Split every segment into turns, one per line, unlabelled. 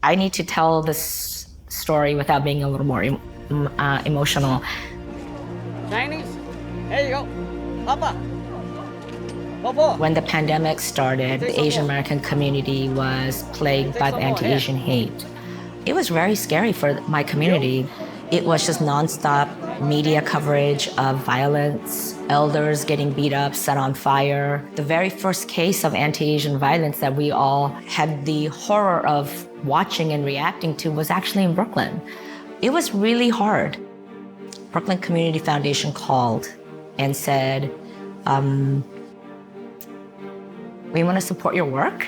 I need to tell this story without being a little more emotional.
Chinese? There you go. Papa.
When the pandemic started, the Asian American community was plagued by the anti-Asian hate. It was very scary for my community. It was just nonstop media coverage of violence, elders getting beat up, set on fire. The very first case of anti-Asian violence that we all had the horror of watching and reacting to was actually in Brooklyn. It was really hard. Brooklyn Community Foundation called and said, we want to support your work.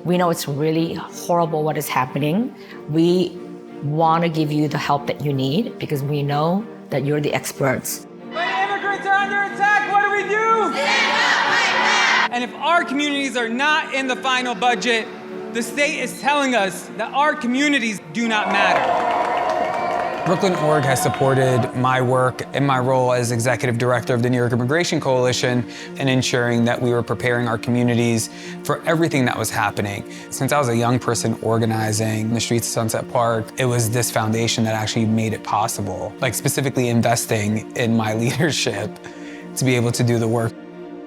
We know it's really horrible what is happening. We want to give you the help that you need because we know that you're the experts.
When immigrants are under attack, what do? Stand up, fight back! And if our communities are not in the final budget, the state is telling us that our communities do not matter. Brooklyn.org has supported my work and my role as executive director of the New York Immigration Coalition in ensuring that we were preparing our communities for everything that was happening. Since I was a young person organizing the streets of Sunset Park, it was this foundation that actually made it possible, like specifically investing in my leadership to be able to do the work.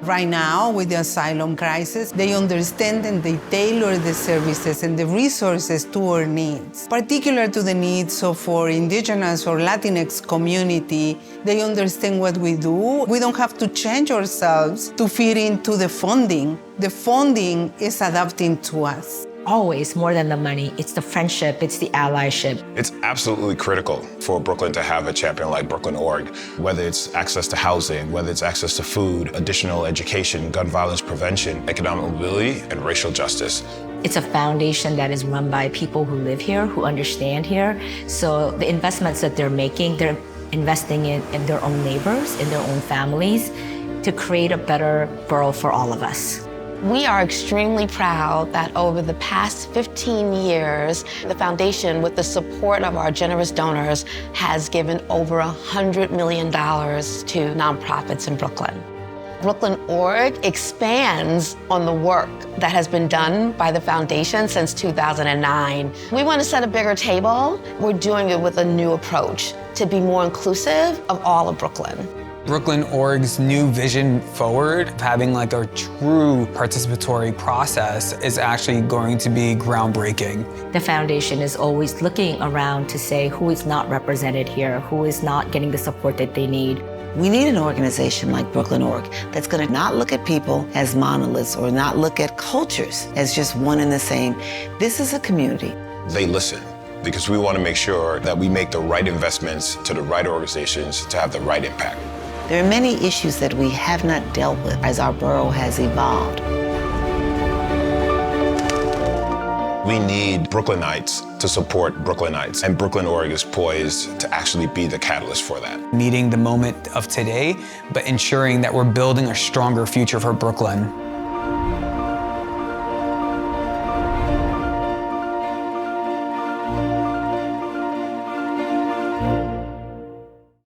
Right now, with the asylum crisis, they understand and they tailor the services and the resources to our needs. Particular to the needs of our indigenous or Latinx community, they understand what we do. We don't have to change ourselves to fit into the funding. The funding is adapting to us.
Always, more than the money, it's the friendship, it's the allyship.
It's absolutely critical for Brooklyn to have a champion like Brooklyn.org, whether it's access to housing, whether it's access to food, additional education, gun violence prevention, economic mobility, and racial justice.
It's a foundation that is run by people who live here, who understand here. So the investments that they're making, they're investing in their own neighbors, in their own families, to create a better borough for all of us.
We are extremely proud that over the past 15 years, the foundation, with the support of our generous donors, has given over $100 million to nonprofits in Brooklyn. Brooklyn.org expands on the work that has been done by the foundation since 2009. We want to set a bigger table. We're doing it with a new approach to be more inclusive of all of Brooklyn.
Brooklyn.org's new vision forward, having like a true participatory process, is actually going to be groundbreaking.
The foundation is always looking around to say who is not represented here, who is not getting the support that they need.
We need an organization like Brooklyn.org that's going to not look at people as monoliths or not look at cultures as just one and the same. This is a community.
They listen because we want to make sure that we make the right investments to the right organizations to have the right impact.
There are many issues that we have not dealt with as our borough has evolved.
We need Brooklynites to support Brooklynites, and Brooklyn.org is poised to actually be the catalyst for that.
Meeting the moment of today, but ensuring that we're building a stronger future for Brooklyn.